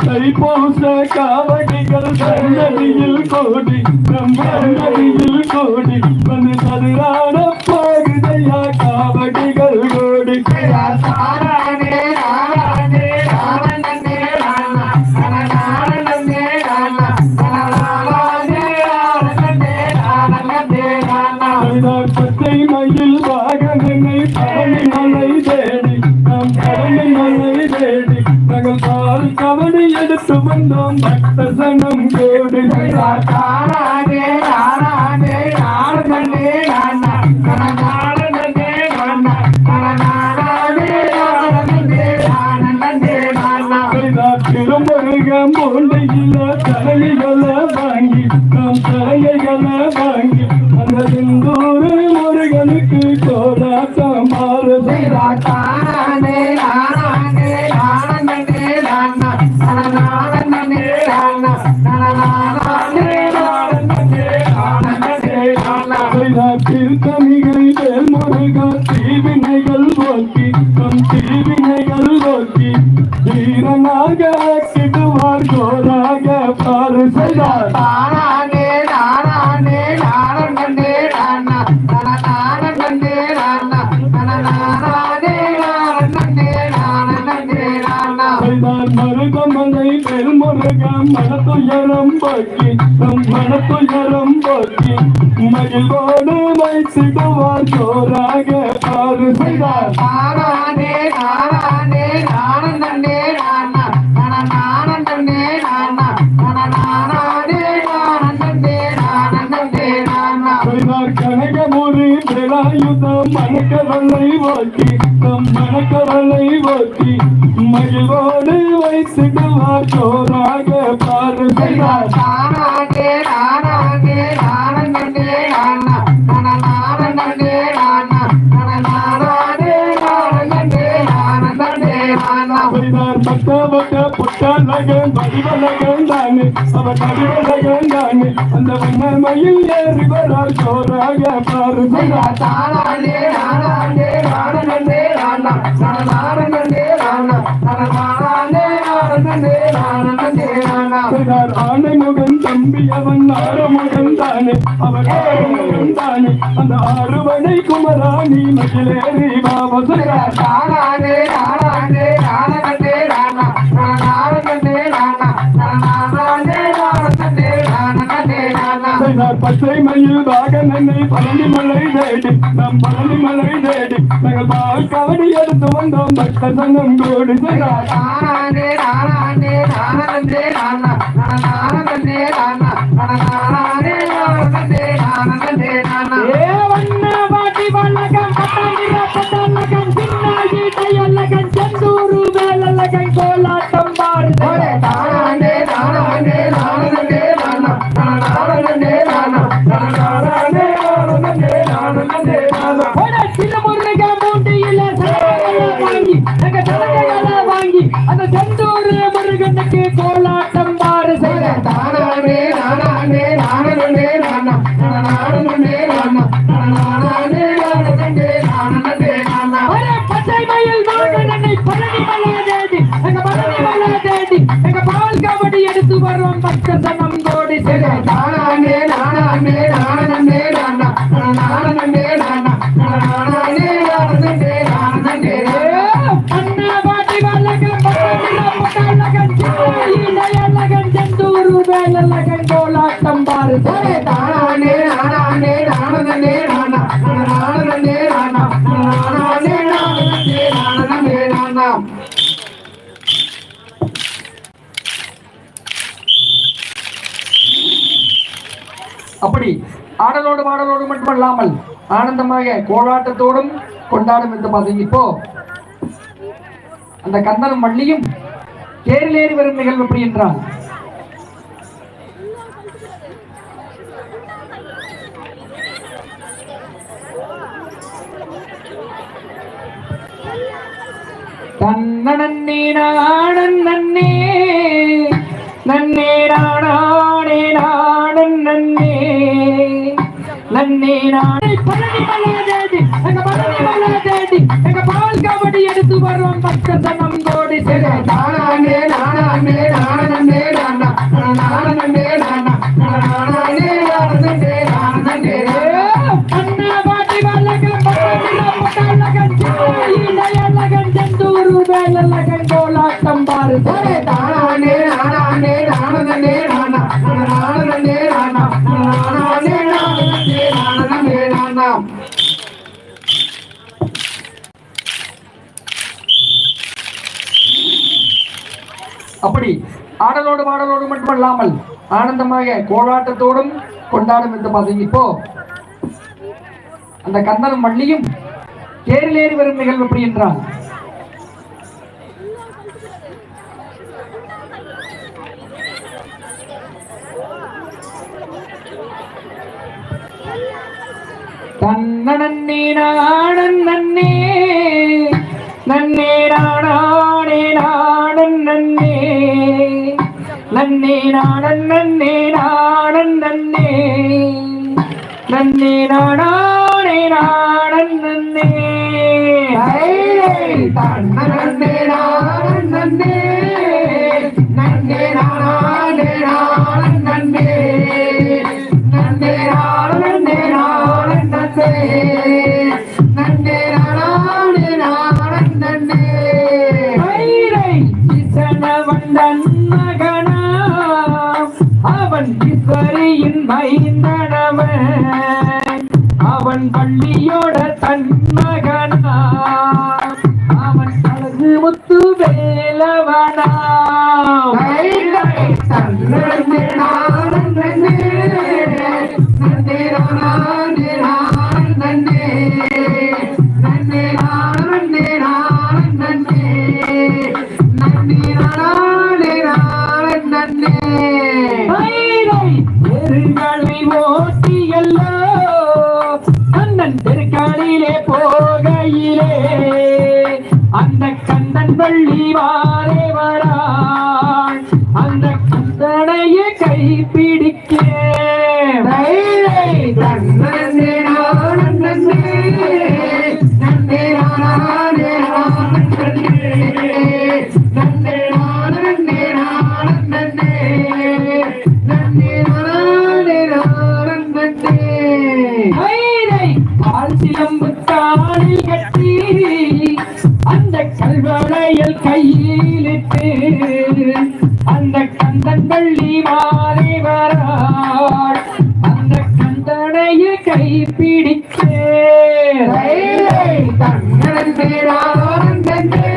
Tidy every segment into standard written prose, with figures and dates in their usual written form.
தைப்பூச காவடிகள் சன்னதியில் கோடி சன்னதியில் கோடி வந்து சதுரான பாகுதையா காவடிகள் கோடி பச்சை மயில் வாகனனை பழனி மலை தேடி நாம் பழனி மலை தேடி நாங்கள் பால் கவடி எடுத்து வந்தோம் பக்த சனம் கோடி திருமுருகம் போண்டையில தலைகளை வாங்கி நாம் தலைகளை வாங்கி அந்த சிந்தூரு முருகனுக்கு கோலாட்டம் மாறு திருத்தணிகை வேல் முருகா தீவினைகள் போக்கி தம் தீவினைகள் போக்கி வீரனாக கிடுவார் கோராக பாரு செய்தார் மருகமலை வேல் முருகா மனத்துயரம் போக்கி தம் மனத்துயரம் போக்கி மகிழ்வோடு வைத்திடுவார் கோராக பாரு செய்தார் கனகமுறி வேலாயுதம் மணக்கவலை ஓட்டி தம் மணக்கவலை ஓட்டி மகிழ்வோடு வைத்திடுவார் கோராக பாரு செய்தார் பட்ட புட்டாலகன் வடிவலகன் தானே அவர் வடிவலகன் தானே அந்த வண்ணமயில் ஏறி வரார் கோராக பாரு ஆனைமுகன் தம்பி அவன் ஆறுமுகன் தானே அவர் ஆறுமுகன் தானே அந்த ஆறுவனை குமராணி மகிழேறி பாவசையார் பச்சை மயில் வாகனனை பழனி மலை தேடி நம் பழனி மலை தேடி நாங்கள் பால் கவடி எடுத்து வந்தோம் பக்த சங்கம் கோடி கோலாட்டம் பாடு வாங்கி அந்த செந்தூர் முருகனுக்கு கோலாட்டம் பாரு பச்சை மயில் வாகனனை பழனி மலை தேடி எங்க பழனி மலை தேடி எங்க பால் கபடி எடுத்து வரும் பக்த சனம் கோடி கோலாட்டம் பாரு அப்படி ஆடலோடு பாடலோடு மட்டுமல்லாமல் ஆனந்தமாக கோலாட்டத்தோடும் கொண்டாடும் என்று பார்த்தீங்க. இப்போ அந்த கந்தனும் வள்ளியும் தேரிலேறி வரும் நிகழ்வு எப்படி என்றால் நன்னே நன்னே நன்னே நாடே நாடன் நன்னே நன்னே நன்னே நானே பழனி மலாதேடி எங்க பழனி மலாதேடி எங்க பால் கபடி எடுத்து வரும் பக்த சனம் கோடி சேர நானே நானே நானே நானா நானே நானா நானே நானே நானே அண்ணா பாட்டி வல்லகம் பட்டலகம் இளையலகம் செந்தூரு வேலலகம் கோலாட்டம் பாரு நானே நானே நானே நானா நானே நானா நானே நானே நானா. அப்படி ஆடலோடு பாடலோடு மட்டுமல்லாமல் ஆனந்தமாக கோலாட்டத்தோடும் கொண்டாடும் என்று பார்த்தீங்க. இப்போ அந்த கந்தனும் வள்ளியும் தேரிலேறி வரும் நிகழ்வு எப்படி என்றால் தன்னே நாடன் நன்னே நன்னே நாடே நாடன் நன்னே நன்னே நாடன் நன்னே நாடன் நன்னே நன்னே நாடே நாடன் நன்னே தன்னே நாடன் நன்னே நன்னே நாடே நாடன் நன்னே நன்னே நாடே நாடன் நன்னே நன்னே நாடே நாடன் நன்னே ஐரை கிசனவண்டன் மகனா அவன் கிஸ்வரியின் மைந்தனவன் அவன் பள்ளியோட தன் மகனா அவன் அழகு முத்து வேலவனா தன்னே நாடன் நன்னே நன்னே நாடே நாடன் நன்னே நன்னே நாடே நாடன் நன்னே நன்னே நாடே நாடன் நன்னே ஐரை எருகளை ஓட்டியல்லோ அண்ணன் தெருக்காலிலே போகையிலே அந்த கந்தன் வள்ளி வாரே வராள் அந்த கந்தனையை கைப்பிடிக்க தன்னே நாடன் நன்னே நன்னே நாடே நாடன் நன்னே நன்னே நாடே நாடன் நன்னே நன்னே நாடே நாடன் நன்னே ஐரை பால் சிலம்பு தாளில் கட்டி அந்த கல்வளையல் கையிலிட்டு அந்த கந்தன் வள்ளி மாறி வராள் அந்த கந்தனையை கைப்பிடிக்க தன்னே நாடன் நன்னே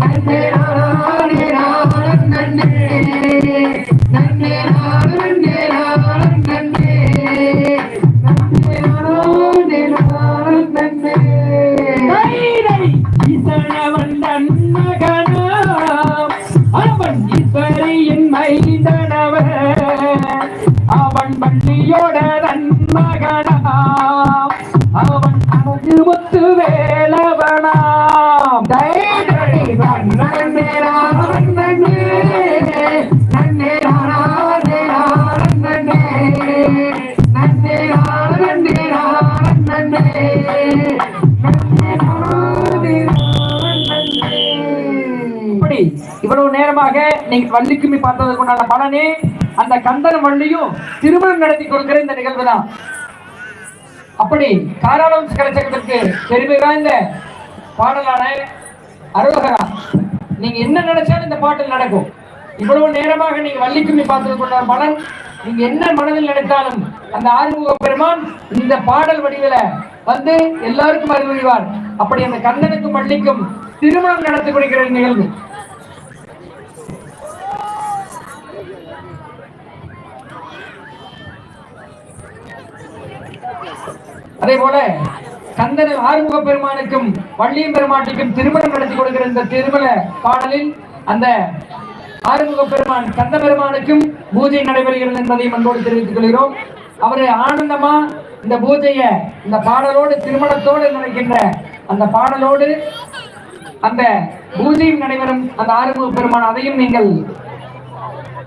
நன்னே நாடே நாடன் நன்னே நன்னே நாடே நாடன் நன்னே நன்னே நாடே நாடன் நன்னே ஐரை இசனவண்டன் மகனா அவன் ஈஸ்வரியின் மைந்தனவன் அவன் பள்ளியோட தன் மகனா அவன் அழகு முத்து வேலவனாம் நன்னே நாடன் நன்னே நன்னே நாடே நாடன் நன்னே நன்னே நாடே நாடன் நன்னே நன்னே நாடே நாடன் நன்னே. இப்படி இவ்வளவு நேரமாக நீங்க வள்ளிக்குமி பார்த்ததுக்கு உண்டான பலனே அந்த கந்தன் வள்ளியும் திருமணம் நடத்தி கொடுக்கிற இந்த நிகழ்வு தான். அப்படி காராளம் கலைச்சங்கத்திற்கு பெருமை வாய்ந்த பாடலான அரோகரா, நீங்க என்ன நினைச்சாலும் இந்த பாட்டில் நடக்கும். இவ்வளவு நேரமாக நீங்க வள்ளிக்குமி பார்த்ததுக்கு உண்டான பலன், நீங்க என்ன மனதில் நினைத்தாலும் அந்த ஆறுமுக பெருமான் இந்த பாடல் வடிவில வந்து எல்லாருக்கும் அறிவுறுவார். அப்படி அந்த கந்தனுக்கும் வள்ளிக்கும் திருமணம் நடத்தி கொடுக்கிற நிகழ்வு. அதே போல கந்தன ஆறுமுக பெருமானுக்கும் வள்ளியம் பெருமாட்டிக்கும் திருமணம் நடத்தி கொடுக்கிற இந்த திருமண பாடலில் அந்த ஆறுமுக பெருமான் கந்த பெருமானுக்கும் பூஜை நடைபெறுகிறது என்பதையும் அன்போடு தெரிவித்துக் கொள்கிறோம். அவரு ஆனந்தமா இந்த பூஜையை இந்த பாடலோடு திருமணத்தோடு நடக்கின்ற அந்த பாடலோடு அந்த பூஜையும் நடைபெறும் அந்த ஆறுமுக பெருமான், அதையும் நீங்கள்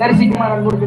தரிசிக்குமாறு அன்போடு